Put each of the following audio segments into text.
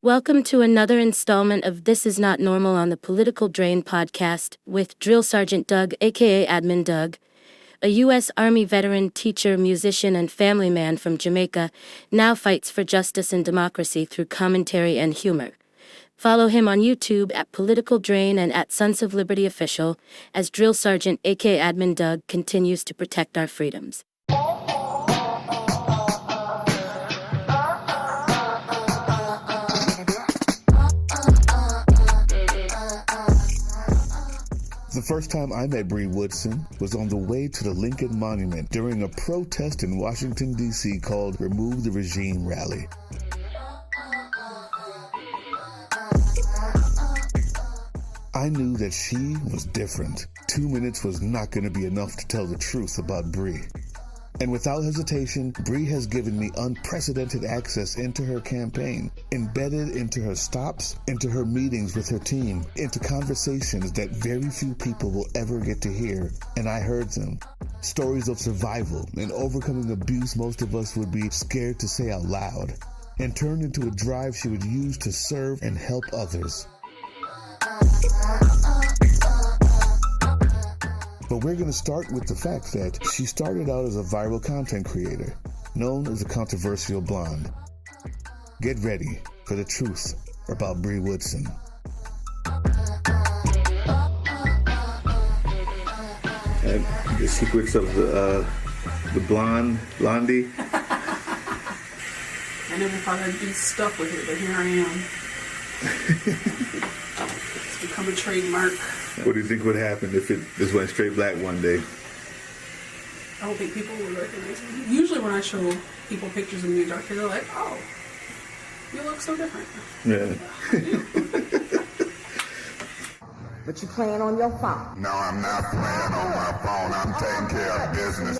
Welcome to another installment of This Is Not Normal on the Political Drain podcast with Drill Sergeant Doug, aka Admin Doug, a U.S. Army veteran, teacher, musician, and family man from Jamaica, now fights for justice and democracy through commentary and humor. Follow him on YouTube at Political Drain and at Sons of Liberty Official as Drill Sergeant, aka Admin Doug, continues to protect our freedoms. The first time I met Bri Woodson was on the way to the Lincoln Monument during a protest in Washington, D.C. called Remove the Regime Rally. I knew that she was different. 2 minutes was not going to be enough to tell the truth about Bri. And without hesitation, Bri has given me unprecedented access into her campaign, embedded into her stops, into her meetings with her team, into conversations that very few people will ever get to hear, and I heard them. Stories of survival and overcoming abuse most of us would be scared to say out loud, and turned into a drive she would use to serve and help others. But we're going to start with the fact that she started out as a viral content creator, known as a controversial blonde. Get ready for the truth about Bri Woodson. The secrets of the blondie. I never thought I'd be stuck with it, but here I am. It's become a trademark. What do you think would happen if it just went straight black one day? I don't think people would recognize me. Usually when I show people pictures of me dark hair, they're like, oh, you look so different. Yeah. But you playing on your phone. No, I'm not playing on my phone. I'm taking care of business.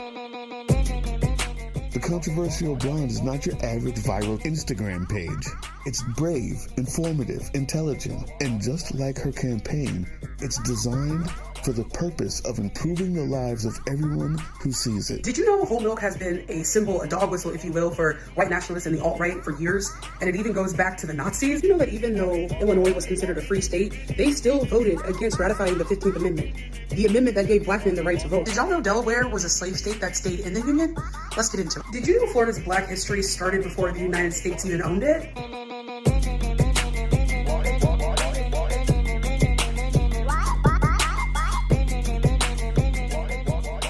The controversial blonde is not your average viral Instagram page. It's brave, informative, intelligent, and just like her campaign, it's designed for the purpose of improving the lives of everyone who sees it. Did you know whole milk has been a symbol, a dog whistle, if you will, for white nationalists and the alt-right for years? And it even goes back to the Nazis. You know that even though Illinois was considered a free state, they still voted against ratifying the 15th Amendment, the amendment that gave black men the right to vote. Did y'all know Delaware was a slave state that stayed in the Union? Let's get into it. Did you know Florida's black history started before the United States even owned it?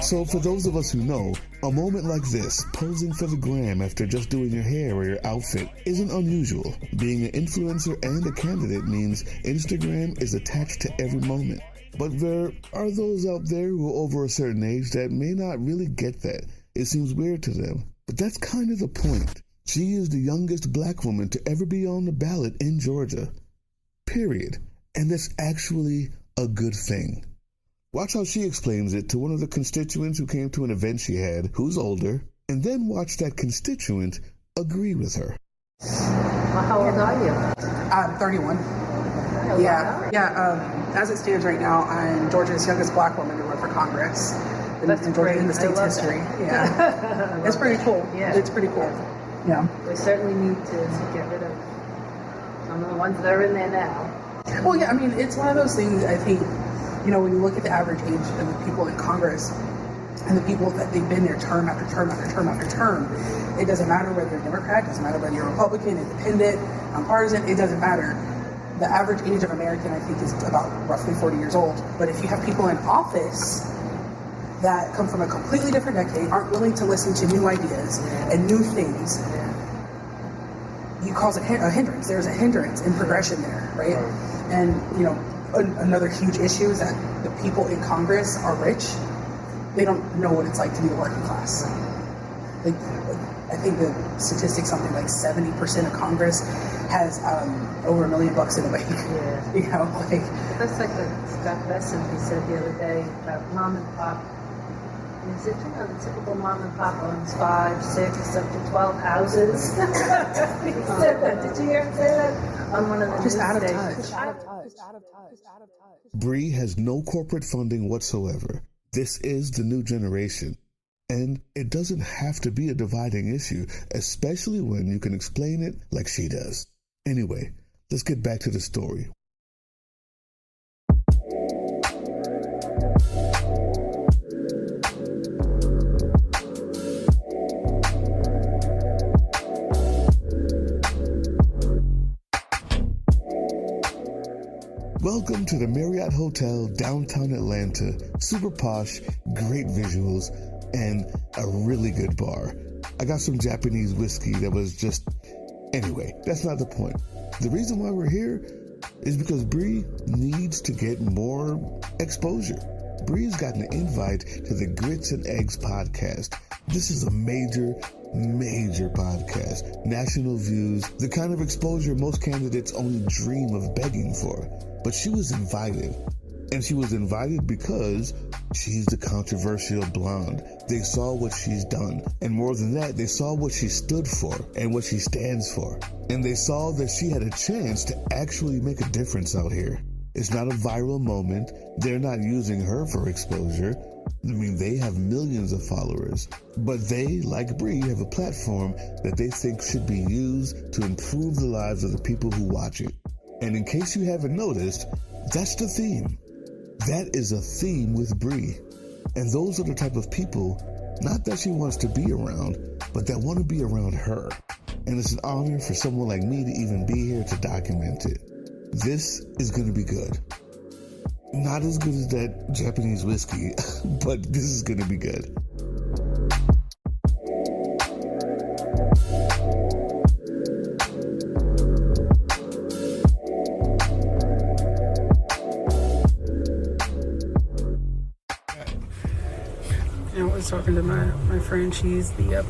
So for those of us who know, a moment like this, posing for the gram after just doing your hair or your outfit, isn't unusual. Being an influencer and a candidate means Instagram is attached to every moment. But there are those out there who are over a certain age that may not really get that. It seems weird to them. But that's kind of the point. She is the youngest black woman to ever be on the ballot in Georgia. Period. And that's actually a good thing. Watch how she explains it to one of the constituents who came to an event she had, who's older, and then watch that constituent agree with her. Well, how old are you? I'm 31. As it stands right now, I'm Georgia's youngest black woman to run for Congress in the state's history. Yeah, it's pretty cool. Yeah, it's pretty cool. Yeah, we certainly need to get rid of some of the ones that are in there now. Well, yeah, I mean, it's one of those things. I think, you know, when you look at the average age of the people in Congress and the people that they've been there term after term after term after term, it doesn't matter whether you're Democrat, it doesn't matter whether you're Republican, independent, nonpartisan, it doesn't matter. The average age of American, I think, is about roughly 40 years old. But if you have people in office that come from a completely different decade, aren't willing to listen to new ideas and new things, you cause a hindrance. There's a hindrance in progression there, right? And, you know, another huge issue is that the people in Congress are rich. They don't know what it's like to be the working class. Like, I think the statistics, something like 70% of Congress has over $1 million in the bank. Yeah. You know, like that's like what Scott Besson, he said the other day about mom and pop. Is it, you know, the typical mom and pop owns 5, 6, up to 12 houses? He said that. Did you hear him say that? On one of the just news out of stations. touch. Bri has no corporate funding whatsoever. This is the new generation. And it doesn't have to be a dividing issue, especially when you can explain it like she does. Anyway, Let's get back to the story. Welcome to the Marriott Hotel, downtown Atlanta. Super posh, great visuals, and a really good bar. I got some Japanese whiskey that was just... Anyway, that's not the point. The reason why we're here is because Bri needs to get more exposure. Bri's got an invite to the Grits and Eggs podcast. This is a major podcast. National views, the kind of exposure most candidates only dream of begging for. But she was invited. And she was invited because she's the controversial blonde. They saw what she's done. And more than that, they saw what she stood for and what she stands for. And they saw that she had a chance to actually make a difference out here. It's not a viral moment. They're not using her for exposure. I mean, they have millions of followers. But they, like Bri, have a platform that they think should be used to improve the lives of the people who watch it. And in case you haven't noticed, that's the theme. That is a theme with Bri. And those are the type of people, not that she wants to be around, but that want to be around her. And it's an honor for someone like me to even be here to document it. This is going to be good. Not as good as that Japanese whiskey, but this is going to be good. I was talking to my friend. She's the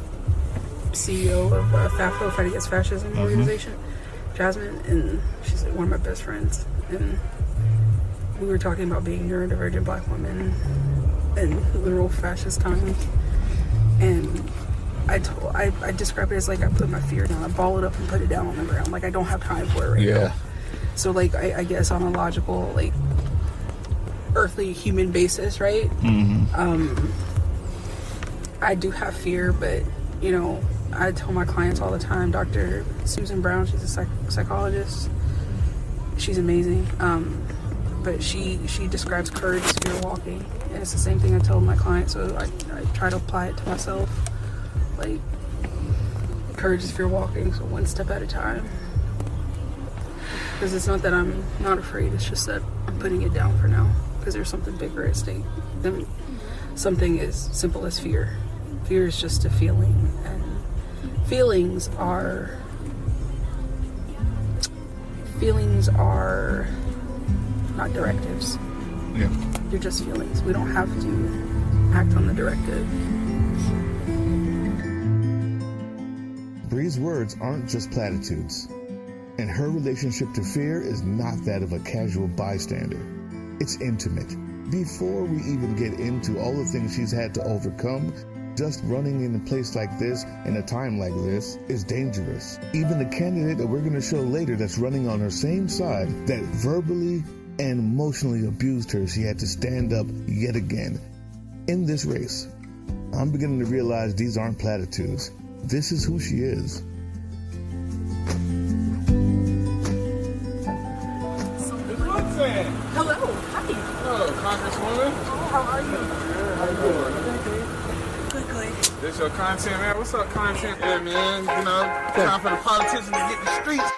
CEO of FAFO, Fight Against Fascism organization, Jasmine, and she's one of my best friends. And we were talking about being neurodivergent black women in literal fascist times. And I describe it as like I put my fear down, I ball it up and put it down on the ground. Like I don't have time for it right now. So like I guess on a logical, like earthly human basis, right? I do have fear, but you know, I tell my clients all the time, Dr. Susan Brown, she's a psychologist. She's amazing. But she describes courage as fear walking. And it's the same thing I tell my clients, so I try to apply it to myself. Like, courage is fear walking, so one step at a time. Because it's not that I'm not afraid, it's just that I'm putting it down for now. Because there's something bigger at stake than something as simple as fear. Fear is just a feeling, and feelings are not directives. Yeah. They're just feelings. We don't have to act on the directive. Bri's words aren't just platitudes. And her relationship to fear is not that of a casual bystander. It's intimate. Before we even get into all the things she's had to overcome, just running in a place like this, in a time like this, is dangerous. Even the candidate that we're going to show later that's running on her same side, that verbally and emotionally abused her, she had to stand up yet again. In this race, I'm beginning to realize these aren't platitudes. This is who she is. Hello. Hi. Hello, Congresswoman. How are you? How you doing? Good. This your content, man? What's up, content? Yeah, man. You know, time for the politicians to get in the streets.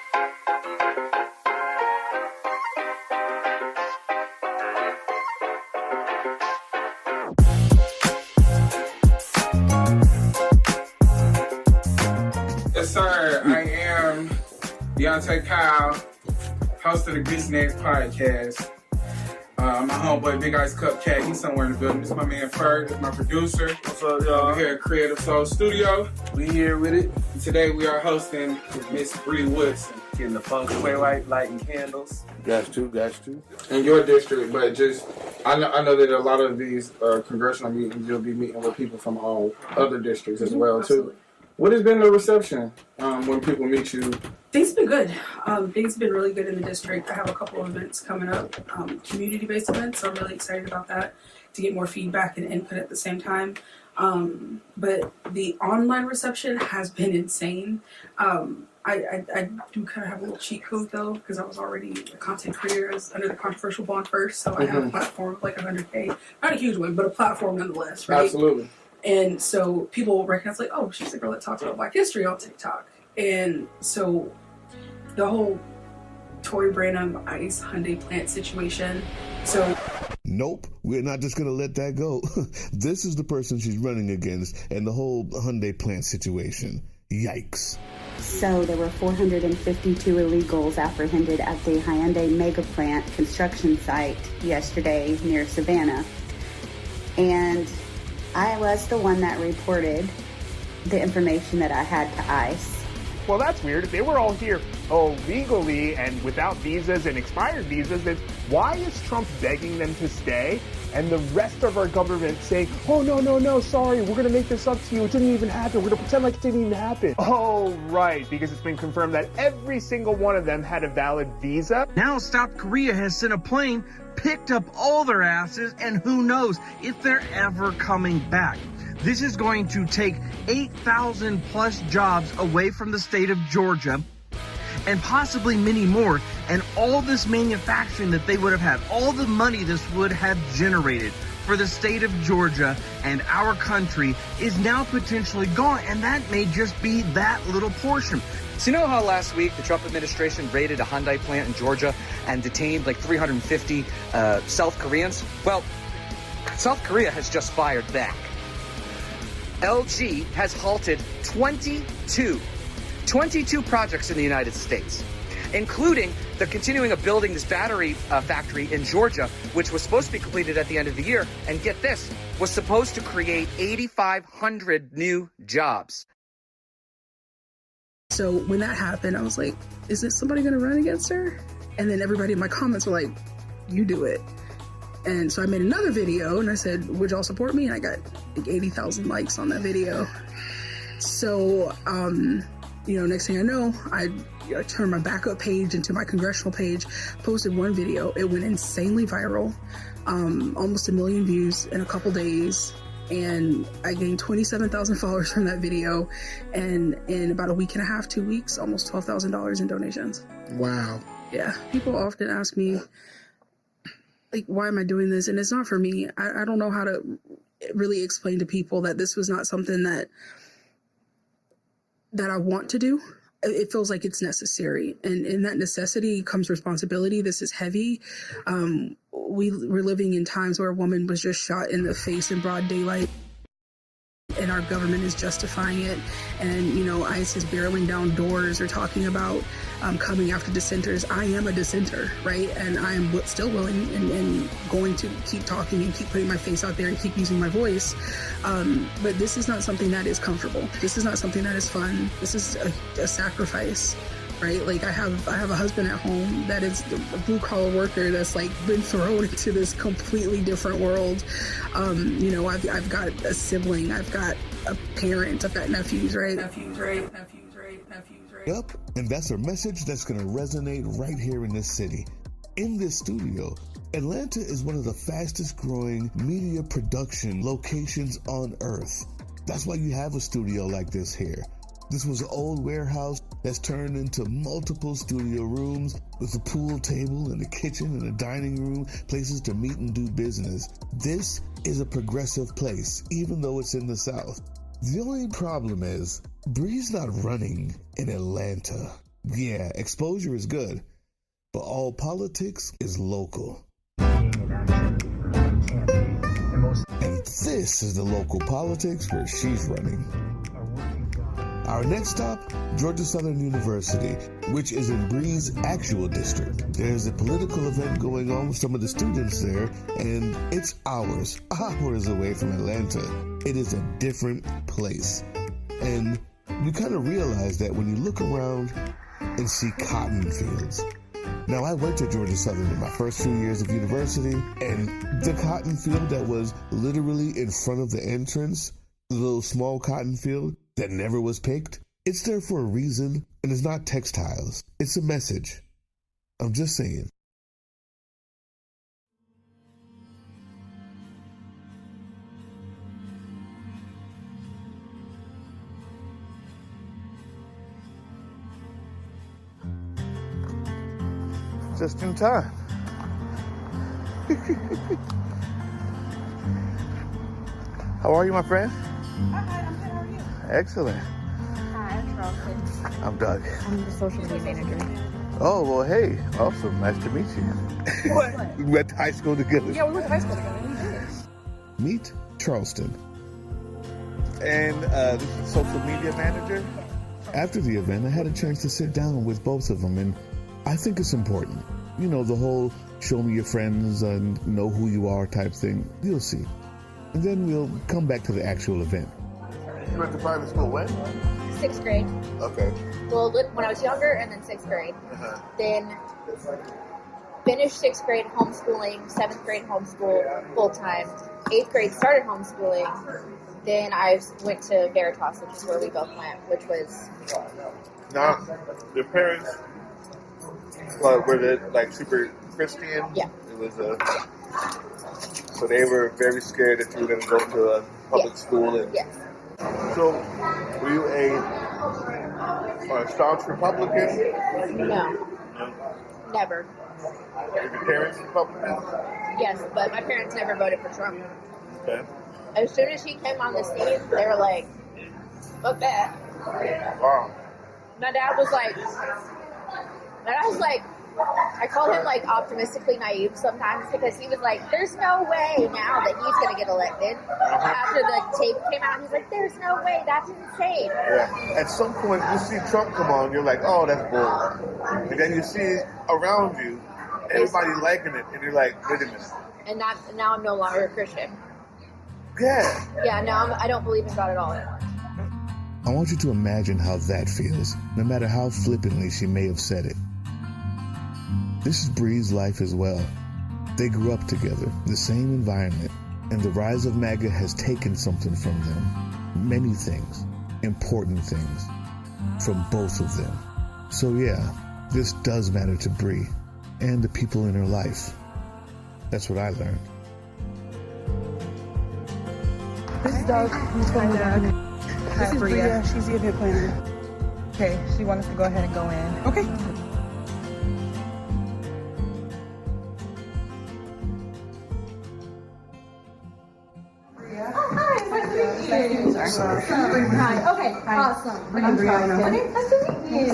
Yes, sir. I am Deontay Kyle, host of the Grits and Eggs podcast. My homeboy Big Ice Cupcake, he's somewhere in the building. This is my man Ferg, this is my producer. What's up, y'all? We're here at Creative Soul Studio. We here with it. And today we are hosting Miss Bri Woodson. Getting the funk away, right? Lighting candles. Got to. In your district, but just, I know that a lot of these congressional meetings, you'll be meeting with people from all other districts as well, too. What has been the reception when people meet you? Things have been good. Things have been really good in the district. I have a couple of events coming up, community-based events, so I'm really excited about that, to get more feedback and input at the same time. But the online reception has been insane. I do kind of have a little cheat code though, because I was already a content creator under the controversial bond first, so I have a platform of like 100K, not a huge one, but a platform nonetheless, right? Absolutely. And so people recognize like, oh, she's the girl that talks about Black history on TikTok. And so the whole Tori Branum ICE Hyundai plant situation. So Nope, we're not just going to let that go. This is the person she's running against and the whole Hyundai plant situation. Yikes. So there were 452 illegals apprehended at the Hyundai mega plant construction site yesterday near Savannah. And I was the one that reported the information that I had to ICE. Well, that's weird. If they were all here legally and without visas and expired visas, then why is Trump begging them to stay and the rest of our government saying, oh, no, sorry, we're going to make this up to you. It didn't even happen. We're going to pretend like it didn't even happen. Oh, right, because it's been confirmed that every single one of them had a valid visa. Now South Korea has sent a plane, picked up all their asses, and who knows if they're ever coming back. This is going to take 8,000 plus jobs away from the state of Georgia and possibly many more. And all this manufacturing that they would have had, all the money this would have generated for the state of Georgia and our country is now potentially gone. And that may just be that little portion. So you know how last week the Trump administration raided a Hyundai plant in Georgia and detained like 350 South Koreans? Well, South Korea has just fired back. LG has halted 22 projects in the United States, including the continuing of building this battery factory in Georgia, which was supposed to be completed at the end of the year. And get this, was supposed to create 8,500 new jobs. So when that happened, I was like, is this somebody going to run against her? And then everybody in my comments were like, you do it. And so I made another video and I said, would y'all support me? And I got like 80,000 likes on that video. So, next thing I know, I turned my backup page into my congressional page, posted one video. It went insanely viral, almost 1 million views in a couple days. And I gained 27,000 followers from that video. And in about a week and a half, 2 weeks, almost $12,000 in donations. Wow. Yeah. People often ask me, like, why am I doing this? And it's not for me. I don't know how to really explain to people that this was not something that I want to do. It feels like it's necessary. And in that necessity comes responsibility. This is heavy. We're living in times where a woman was just shot in the face in broad daylight. And our government is justifying it. And, ICE is barreling down doors or talking about coming after dissenters. I am a dissenter, right? And I am still willing and going to keep talking and keep putting my face out there and keep using my voice. But this is not something that is comfortable. This is not something that is fun. This is a sacrifice. Right? Like I have a husband at home that is a blue collar worker that's like been thrown into this completely different world. I've got a sibling, I've got a parent, I've got nephews, right? Yep, and that's a message that's going to resonate right here in this city. In this studio, Atlanta is one of the fastest growing media production locations on earth. That's why you have a studio like this here. This was an old warehouse that's turned into multiple studio rooms with a pool table and a kitchen and a dining room, places to meet and do business. This is a progressive place, even though it's in the South. The only problem is, Bri's not running in Atlanta. Yeah, exposure is good, but all politics is local. And this is the local politics where she's running. Our next stop, Georgia Southern University, which is in Bri's actual district. There's a political event going on with some of the students there, and it's hours away from Atlanta. It is a different place. And you kind of realize that when you look around and see cotton fields. Now, I went to Georgia Southern in my first few years of university, and the cotton field that was literally in front of the entrance, the little small cotton field that never was picked, it's there for a reason, and it's not textiles. It's a message. I'm just saying. Just in time. How are you, my friend? Hi, I'm good. How are you? Excellent. Hi, I'm Charleston. I'm Doug. I'm the social media manager. Oh, well, hey. Awesome. Nice to meet you. What? We went to high school together. Yeah, we went to high school together. Meet Charleston. And this is social media manager. After the event, I had a chance to sit down with both of them, and I think it's important. You know, the whole show me your friends and know who you are type thing. You'll see. And then we'll come back to the actual event. You went to private school when? 6th grade. Okay. Well, when I was younger, and then 6th grade. Uh-huh. Then finished 6th grade homeschooling, 7th grade homeschool full time. 8th grade started homeschooling. Then I went to Veritas, which is where we both went, which was... Now, your parents, were they like super Christian? Yeah. It was so they were very scared that you were going to go to a public school. And yes. So, were you a staunch Republican? No. Never. Were your parents Republicans? Yes, but my parents never voted for Trump. Okay. As soon as he came on the scene, they were like, fuck that. Wow. My dad was like, I call him like optimistically naive sometimes because he was like, there's no way now that he's going to get elected. After the tape came out, he's like, there's no way, that's insane. Yeah. At some point, you see Trump come on, you're like, oh, that's bull. And then you see around you, everybody liking it, and you're like, wait a minute. And now I'm no longer a Christian. Yeah. Yeah, now I don't believe in God at all anymore. I want you to imagine how that feels, no matter how flippantly she may have said it. This is Bri's life as well. They grew up together, the same environment, and the rise of MAGA has taken something from them. Many things, important things, from both of them. So yeah, this does matter to Bri and the people in her life. That's what I learned. This is Doug. Hi, Doug. This is Bria. She's the event planner. Okay, she wants us to go ahead and go in. Okay. Hi. Okay. Awesome. I'm Charleston. Okay. Nice to meet you.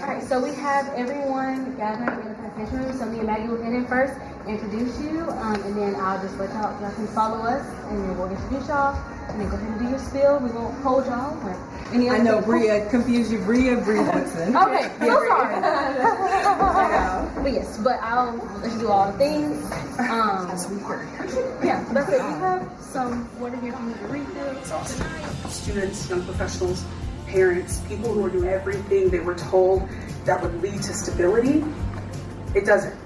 All right. So we have everyone gathering in the presentation room. So me and Maggie will get in first, introduce you, and then I'll just let y'all can follow us, and then we'll introduce y'all, and then go ahead and do your spiel. We won't hold y'all. I know Bria confused you. Bri Woodson. Okay. So sorry. But yes, I'll let you do all the things. Yeah. That's it. We have some. What are you going to read through? Students, young professionals, parents, people who are doing everything they were told that would lead to stability, it doesn't.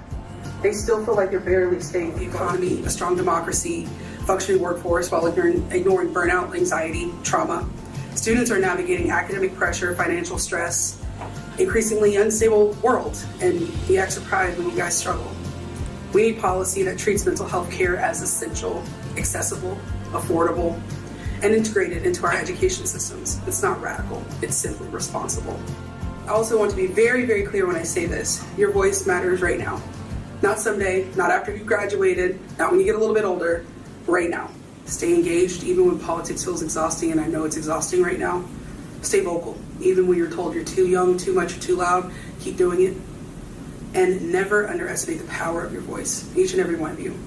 They still feel like they're barely staying. The economy, a strong democracy, functioning workforce while ignoring burnout, anxiety, trauma. Students are navigating academic pressure, financial stress, increasingly unstable world, and the extra pride when you guys struggle. We need policy that treats mental health care as essential, accessible, affordable, and integrated into our education systems. It's not radical, it's simply responsible. I also want to be very, very clear when I say this. Your voice matters right now. Not someday, not after you graduated, not when you get a little bit older, right now. Stay engaged even when politics feels exhausting, and I know it's exhausting right now. Stay vocal, even when you're told you're too young, too much, or too loud, keep doing it. And never underestimate the power of your voice, each and every one of you.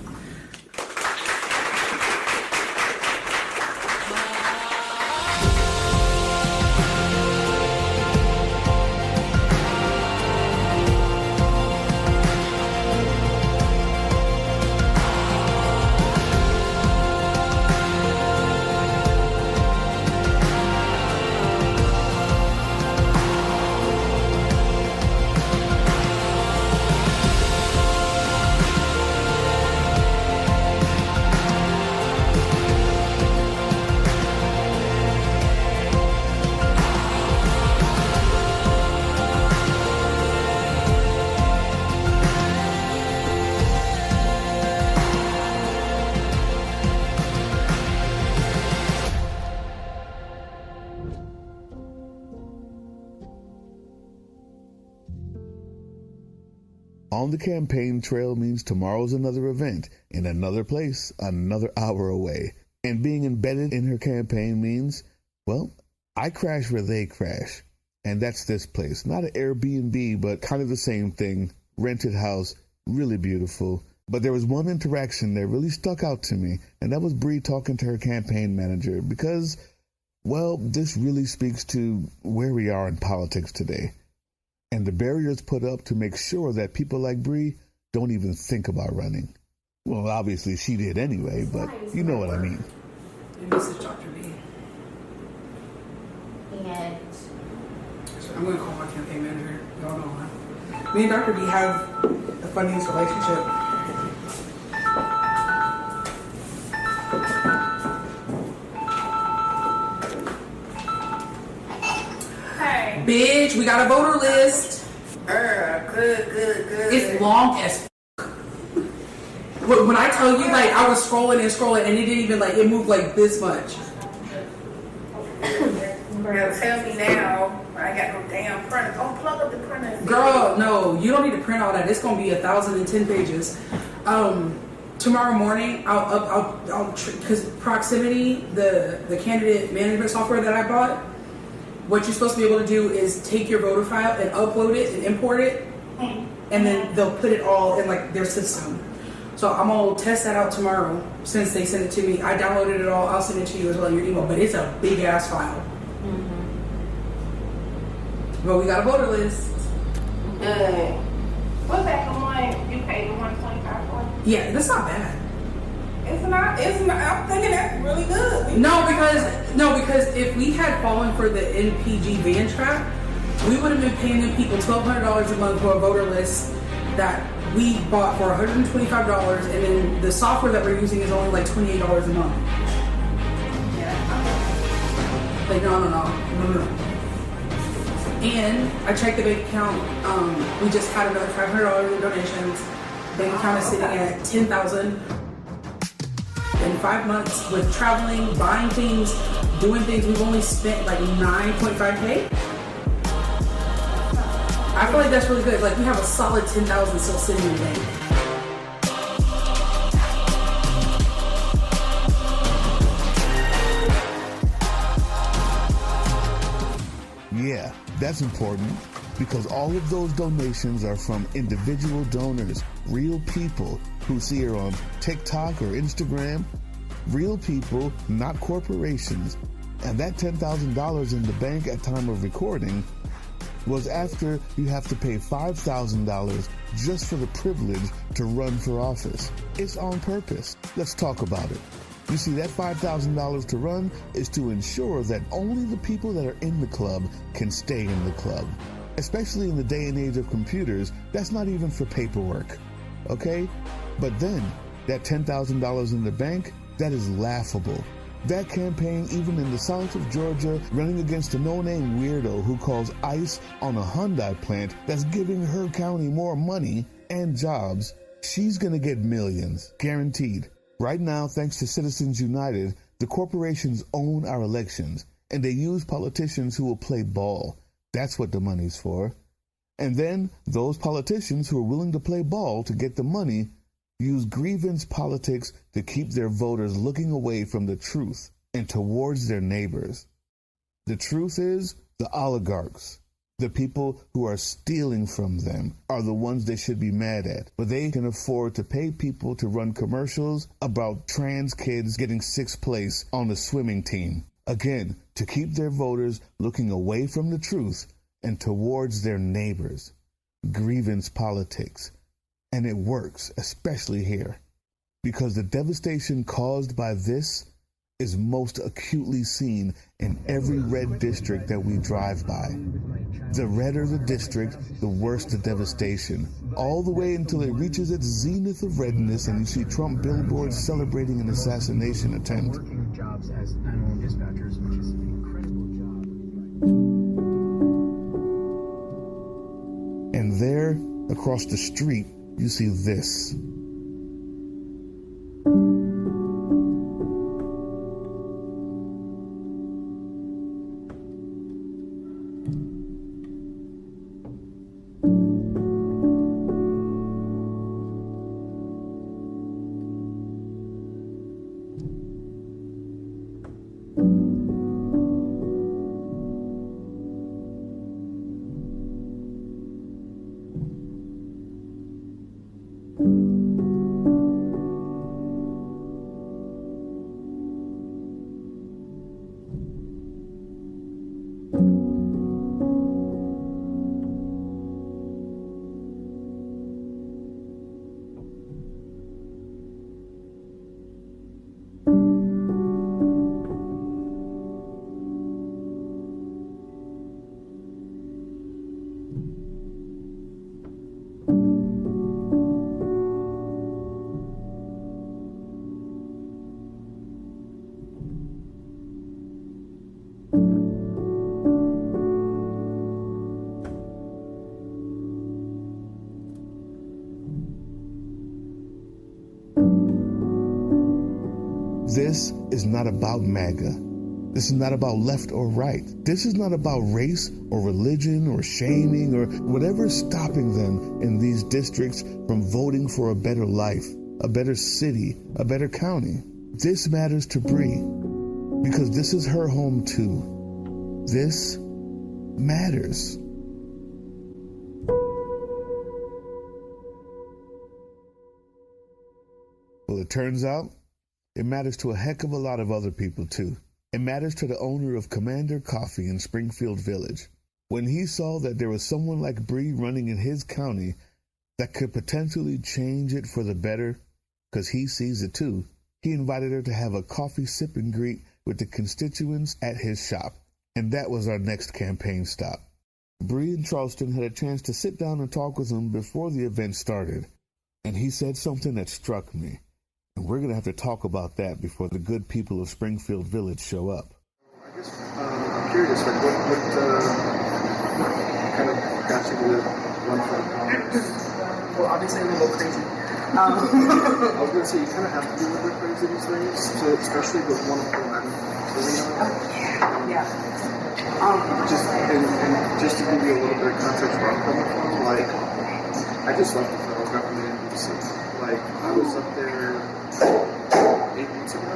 On the campaign trail means tomorrow's another event in another place, another hour away. And being embedded in her campaign means, well, I crash where they crash. And that's this place. Not an Airbnb, but kind of the same thing. Rented house, really beautiful. But there was one interaction that really stuck out to me, and that was Bri talking to her campaign manager because, well, this really speaks to where we are in politics today. And the barriers put up to make sure that people like Bri don't even think about running. Well, obviously she did anyway, but you know what I mean. And this is Dr. B. And I'm going to call my campaign manager. Y'all know her. Me and Dr. B have the funniest relationship. Hey. Bitch, we got a voter list. Good. It's long as when I tell you, like, I was scrolling and it didn't even, like, it moved like this much. Girl, tell me now. I got no damn printer. Oh, plug up the printer. Girl, no, you don't need to print all that. It's gonna be 1,010 pages. Tomorrow morning, I'll because Proximity, the candidate management software that I bought, what you're supposed to be able to do is take your voter file and upload it and import it, and then they'll put it all in like their system. So I'm gonna test that out tomorrow since they sent it to me. I downloaded it all. I'll send it to you as well in your email. But it's a big ass file. But we got a voter list. Good. What's that the one you paid the $125 for? Yeah, that's not bad. It's not. I'm thinking that's really good. No, because if we had fallen for the NPG van trap, we would have been paying them people $1,200 a month for a voter list that we bought for $125, and then the software that we're using is only like $28 a month. Yeah. Like no. And I checked the bank account. We just had another $500 in donations. Bank account is sitting at $10,000. In 5 months with traveling, buying things, doing things, we've only spent like $9.5K. I feel like that's really good. Like we have a solid $10,000 still sitting in the bank. Yeah, that's important because all of those donations are from individual donors, real people who see her on TikTok or Instagram, real people, not corporations. And that $10,000 in the bank at time of recording was after you have to pay $5,000 just for the privilege to run for office. It's on purpose. Let's talk about it. You see, that $5,000 to run is to ensure that only the people that are in the club can stay in the club. Especially in the day and age of computers, that's not even for paperwork, okay? But then, that $10,000 in the bank, that is laughable. That campaign, even in the south of Georgia, running against a no-name weirdo who calls ICE on a Hyundai plant that's giving her county more money and jobs, she's gonna get millions, guaranteed. Right now, thanks to Citizens United, the corporations own our elections, and they use politicians who will play ball. That's what the money's for. And then, those politicians who are willing to play ball to get the money use grievance politics to keep their voters looking away from the truth and towards their neighbors. The truth is, the oligarchs, the people who are stealing from them, are the ones they should be mad at. But they can afford to pay people to run commercials about trans kids getting 6th place on the swimming team. Again, to keep their voters looking away from the truth and towards their neighbors. Grievance politics. And it works, especially here, because the devastation caused by this is most acutely seen in every red district that we drive by. The redder the district, the worse the devastation, all the way until it reaches its zenith of redness and you see Trump billboards celebrating an assassination attempt. Jobs as 911 dispatchers, which is an incredible job. And there, across the street, you see this. This is not about MAGA. This is not about left or right. This is not about race or religion or shaming or whatever's stopping them in these districts from voting for a better life, a better city, a better county. This matters to Bri because this is her home too. This matters. Well, it turns out it matters to a heck of a lot of other people too. It matters to the owner of Commander Coffee in Springfield Village. When he saw that there was someone like Bri running in his county that could potentially change it for the better, because he sees it too, he invited her to have a coffee sip and greet with the constituents at his shop. And that was our next campaign stop. Bri and Charleston had a chance to sit down and talk with him before the event started. And he said something that struck me. And we're going to have to talk about that before the good people of Springfield Village show up. I guess I'm curious, like what kind of got you to run for Congress? Well, obviously I'm a little crazy. I was going to say, you kind of have to be a little bit crazy these days, so especially with one of the men really young. Yeah. Just to give you a little bit of context where I'm coming from, like, I just left the federal government in D.C. Like, I was up there 8 months ago,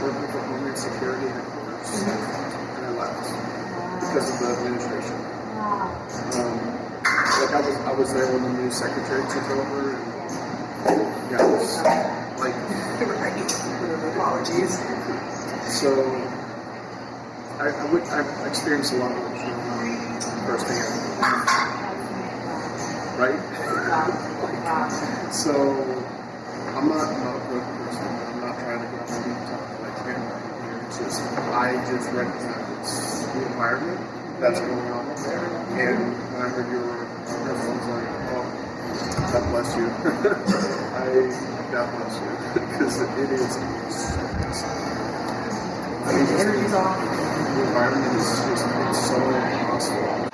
working for Homeland Security headquarters, and I left because of the administration. Like I was there when the new secretary took over, and yeah, it was like apologies. So I experienced a lot of it firsthand, right? So I'm not a political person. I'm not trying to get on the top like bandwagon here. It's just I just recognize the environment that's going on up there. And when I heard you were I was like, oh, God bless you. God bless you. Because it is. I mean, the energy's off. The environment is just it's so hostile.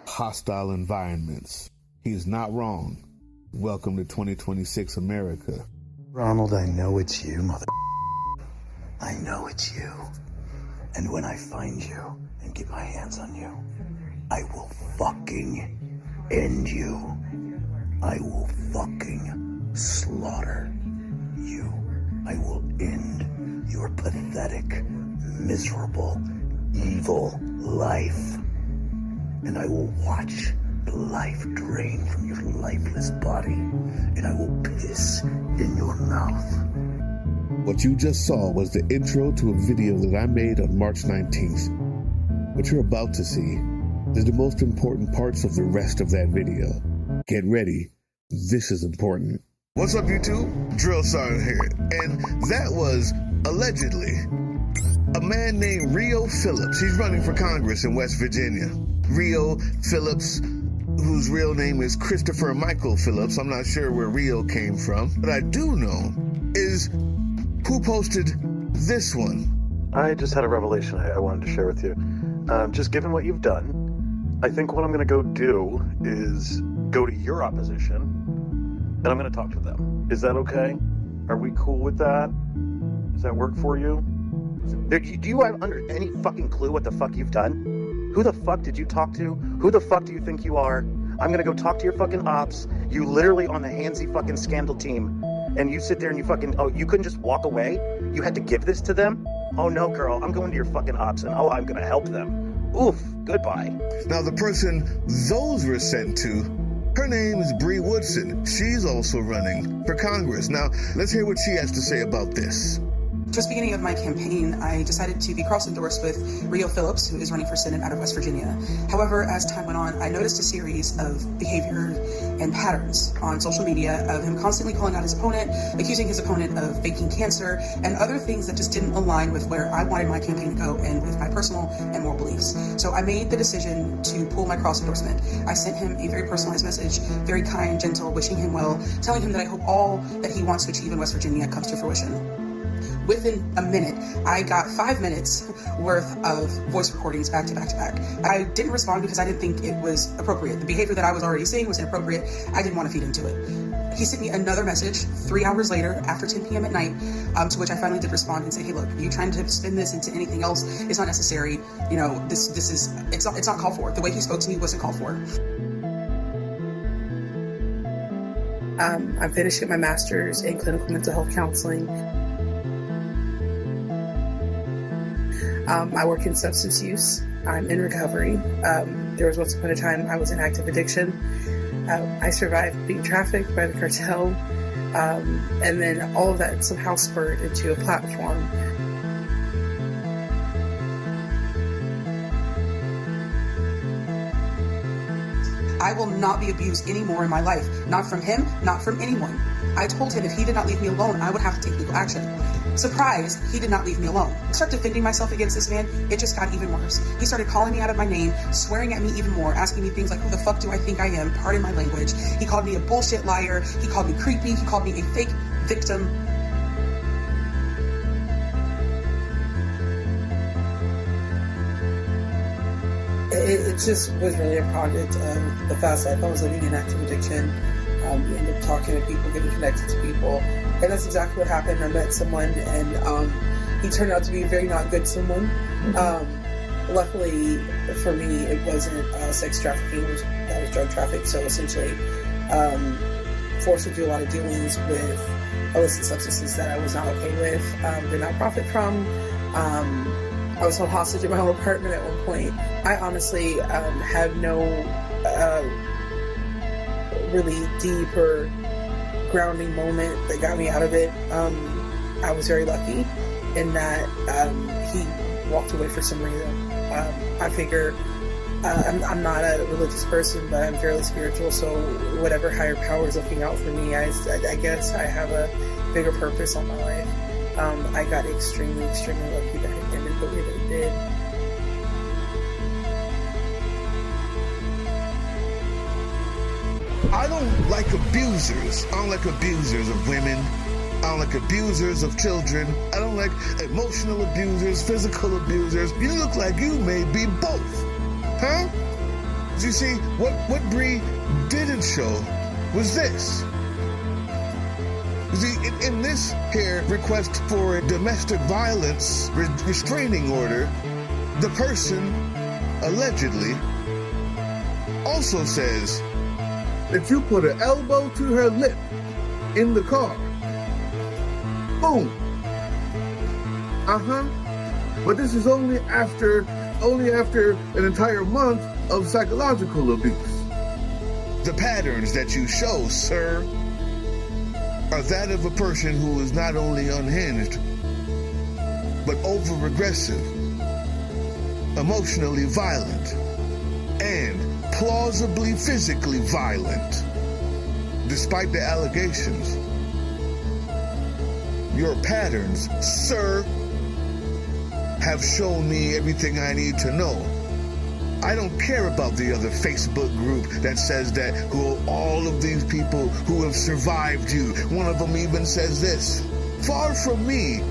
Hostile environments. He's not wrong. Welcome to 2026 America. Ronald, I know it's you, mother. I know it's you. And when I find you and get my hands on you, I will fucking end you. I will fucking slaughter you. I will end your pathetic, miserable, evil life. And I will watch the life drain from your lifeless body, and I will piss in your mouth. What you just saw was the intro to a video that I made on March 19th. What you're about to see is the most important parts of the rest of that video. Get ready. This is important. What's up, YouTube? Drill Sergeant here. And that was, allegedly, a man named Rio Phillips. He's running for Congress in West Virginia. Rio Phillips, whose real name is Christopher Michael Phillips. I'm not sure where Rio came from. What I do know is who posted this one. I just had a revelation I wanted to share with you. Just given what you've done, I think what I'm going to go do is go to your opposition, and I'm going to talk to them. Is that okay? Are we cool with that? Does that work for you? Do you have any fucking clue what the fuck you've done? Who the fuck did you talk to? Who the fuck do you think you are? I'm gonna go talk to your fucking ops. You literally on the handsy fucking scandal team. And you sit there and you fucking, you couldn't just walk away? You had to give this to them? Oh no, girl, I'm going to your fucking ops and I'm gonna help them. Oof, goodbye. Now the person those were sent to, her name is Bri Woodson. She's also running for Congress. Now, let's hear what she has to say about this. Just beginning of my campaign, I decided to be cross-endorsed with Rio Phillips, who is running for Senate out of West Virginia. However, as time went on, I noticed a series of behavior and patterns on social media of him constantly calling out his opponent, accusing his opponent of faking cancer, and other things that just didn't align with where I wanted my campaign to go and with my personal and moral beliefs. So I made the decision to pull my cross-endorsement. I sent him a very personalized message, very kind, gentle, wishing him well, telling him that I hope all that he wants to achieve in West Virginia comes to fruition. Within a minute, I got 5 minutes worth of voice recordings back to back to back. I didn't respond because I didn't think it was appropriate. The behavior that I was already seeing was inappropriate. I didn't want to feed into it. He sent me another message 3 hours later after 10 p.m. at night, to which I finally did respond and say, hey, look, you trying to spin this into anything else is not necessary. You know, it's not called for. The way he spoke to me wasn't called for. I'm finishing my master's in clinical mental health counseling. I work in substance use. I'm in recovery. There was once upon a time I was in active addiction. I survived being trafficked by the cartel, and then all of that somehow spurred into a platform. I will not be abused anymore in my life. Not from him, not from anyone. I told him if he did not leave me alone, I would have to take legal action. Surprised, he did not leave me alone. I started defending myself against this man. It just got even worse. He started calling me out of my name, swearing at me even more, asking me things like, who the fuck do I think I am? Pardon my language. He called me a bullshit liar. He called me creepy. He called me a fake victim. It just was really a product of the fast life I was living in active addiction. You end up talking to people, getting connected to people. And that's exactly what happened. I met someone, and he turned out to be a very not good someone. Luckily for me, it wasn't sex trafficking, that was drug trafficking. So essentially, forced to do a lot of dealings with illicit substances that I was not okay with, did not profit from. I was held hostage in my own apartment at one point. I honestly had no really deep or grounding moment that got me out of it. I was very lucky in that he walked away for some reason. I figure I'm not a religious person, but I'm fairly spiritual, so whatever higher power is looking out for me, I guess I have a bigger purpose on my life. I got extremely, extremely lucky that it ended the way that it did. I don't like abusers. I don't like abusers of women. I don't like abusers of children. I don't like emotional abusers, physical abusers. You look like you may be both. Huh? You see, what Bri didn't show was this. You see, in this here request for a domestic violence restraining order, the person allegedly also says that you put an elbow to her lip in the car. Boom. But this is only after an entire month of psychological abuse. The patterns that you show, sir, are that of a person who is not only unhinged, but over-aggressive, emotionally violent, and plausibly physically violent. Despite the allegations, your patterns, sir, have shown me everything I need to know. I don't care about the other Facebook group that says that all of these people who have survived you. One of them even says this. Far from me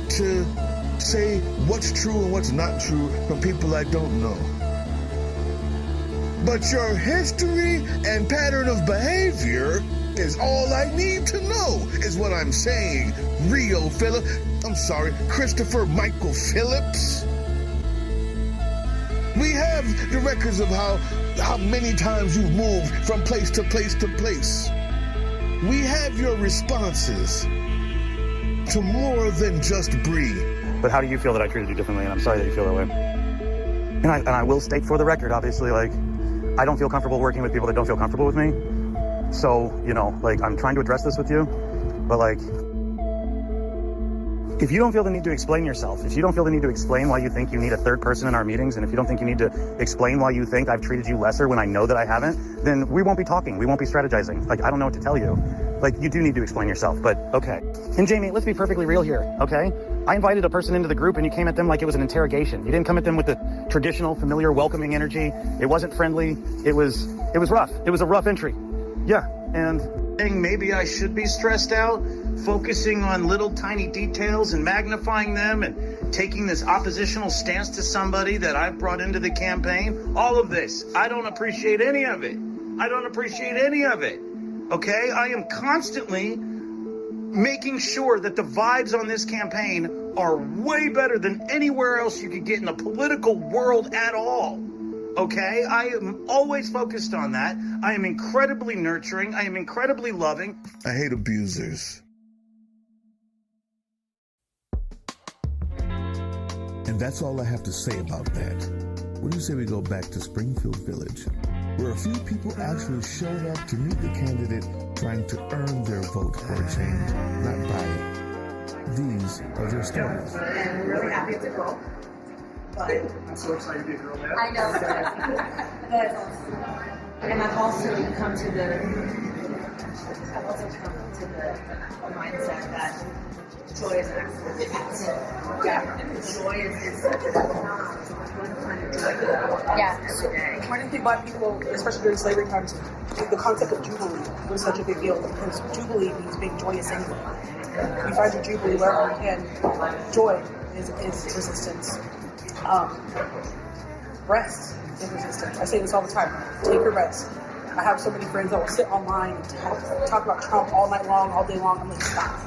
to say what's true and what's not true from people I don't know. But your history and pattern of behavior is all I need to know, is what I'm saying. Christopher Michael Phillips. We have the records of how many times you've moved from place to place to place. We have your responses to more than just Bri. But how do you feel that I treated you differently? And I'm sorry that you feel that way. And I will state for the record, obviously, like, I don't feel comfortable working with people that don't feel comfortable with me. So, I'm trying to address this with you, but if you don't feel the need to explain yourself, if you don't feel the need to explain why you think you need a third person in our meetings, and if you don't think you need to explain why you think I've treated you lesser when I know that I haven't, then we won't be talking. We won't be strategizing. I don't know what to tell you. You do need to explain yourself, but okay. And Jamie, let's be perfectly real here, okay? I invited a person into the group and you came at them like it was an interrogation. You didn't come at them with the traditional, familiar, welcoming energy. It wasn't friendly. It was rough. It was a rough entry. Yeah, and maybe I should be stressed out, focusing on little tiny details and magnifying them and taking this oppositional stance to somebody that I've brought into the campaign. All of this, I don't appreciate any of it. I don't appreciate any of it. Okay? I am constantly making sure that the vibes on this campaign are way better than anywhere else you could get in the political world at all. Okay? I am always focused on that. I am incredibly nurturing. I am incredibly loving. I hate abusers. And that's all I have to say about that. What do you say we go back to Springfield Village, where a few people actually showed up to meet the candidate trying to earn their vote for a change, not buy it. These are their stories. I'm really happy it's a girl. But I'm so excited to be a girl now. I know. And I've also come to the mindset that joy is an accident. Yeah. Joy is one kind of joy. Yeah. Why didn't think Black people, especially during slavery times, the concept of Jubilee was such a big deal because Jubilee means being joyous anyway. You find your Jubilee wherever you can. Joy is resistance. Rest is resistance. I say this all the time. Take your rest. I have so many friends that will sit online and talk about Trump all night long, all day long. I'm like, stop.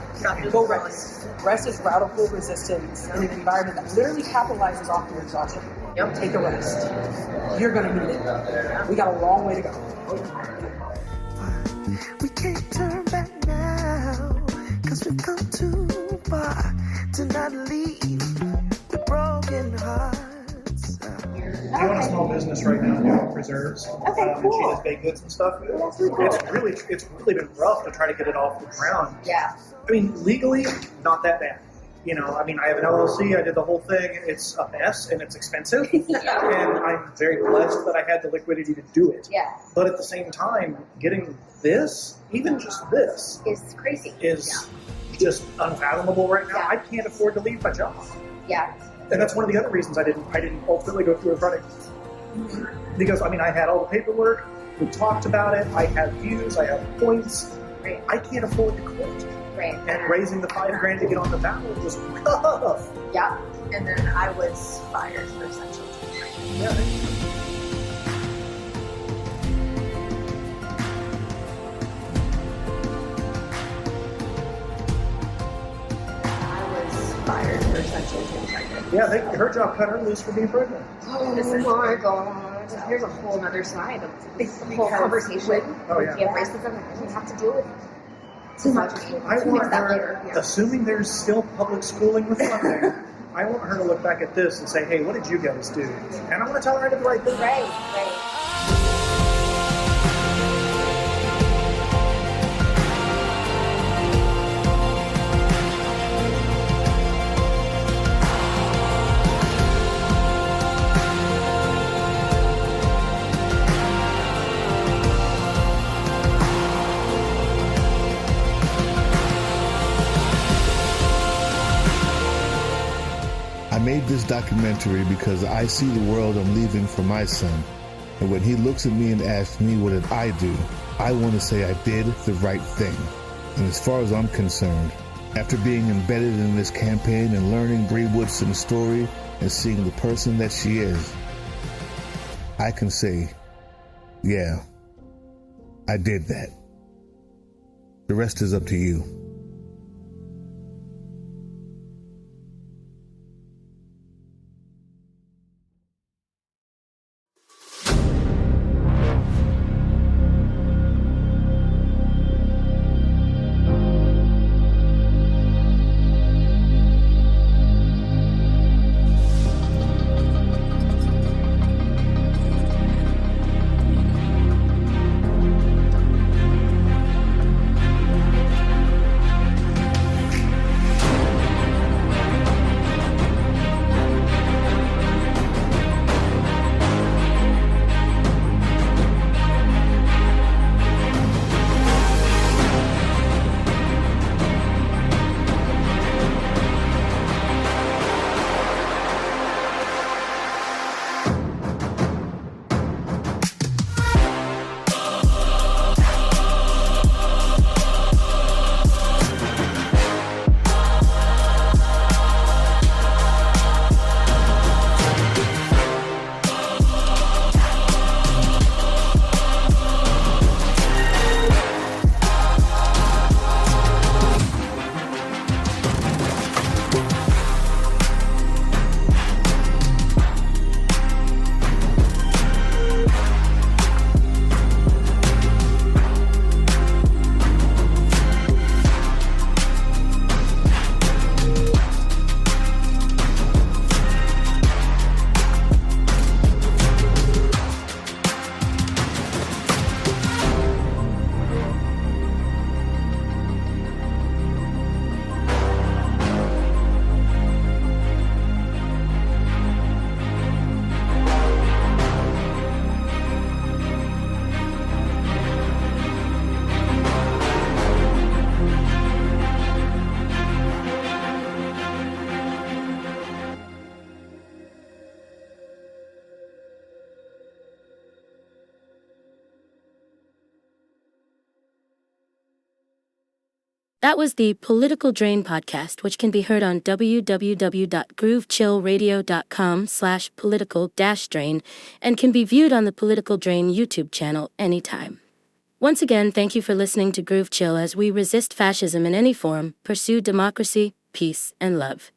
Go rest. Rest is radical resistance in an environment that literally capitalizes off your exhaustion. Take a rest. You're going to need it. We got a long way to go. We can't turn back now, 'cause we've come too far to not leave the broken hearts. I own a small business right now doing preserves. Okay, And she does baked goods and stuff. It's really been rough to try to get it off the ground. Yeah. I mean, legally, not that bad. You know, I mean, I have an LLC, I did the whole thing. It's a mess and it's expensive. And I'm very blessed that I had the liquidity to do it. Yeah. But at the same time, getting this, even just this, It's crazy. is just unfathomable right now. I can't afford to leave my job. Yeah. And that's one of the other reasons I didn't ultimately go through with running. Because, I mean, I had all the paperwork, we talked about it, I have views, I have points. Right. I can't afford to quit. Right. And raising the $5,000 to get on the ballot was rough. Yeah. And then I was fired for essential. Yeah. Fired for essential. Yeah, her job cut her loose for being pregnant. Oh my god. Here's a whole other side of this whole conversation. Oh, yeah. We have racism and we have to deal with it. Too much. I want her, assuming there's still public schooling with funding, I want her to look back at this and say, hey, what did you guys do? And I want to tell her I did the right thing. Right. I made this documentary because I see the world I'm leaving for my son. And when he looks at me and asks me what did I do, I want to say I did the right thing. And as far as I'm concerned, after being embedded in this campaign and learning Bri Woodson's story and seeing the person that she is, I can say, yeah, I did that. The rest is up to you. That was the Political Drain podcast, which can be heard on www.groovechillradio.com/political-drain and can be viewed on the Political Drain YouTube channel anytime. Once again, thank you for listening to Groove Chill as we resist fascism in any form, pursue democracy, peace, and love.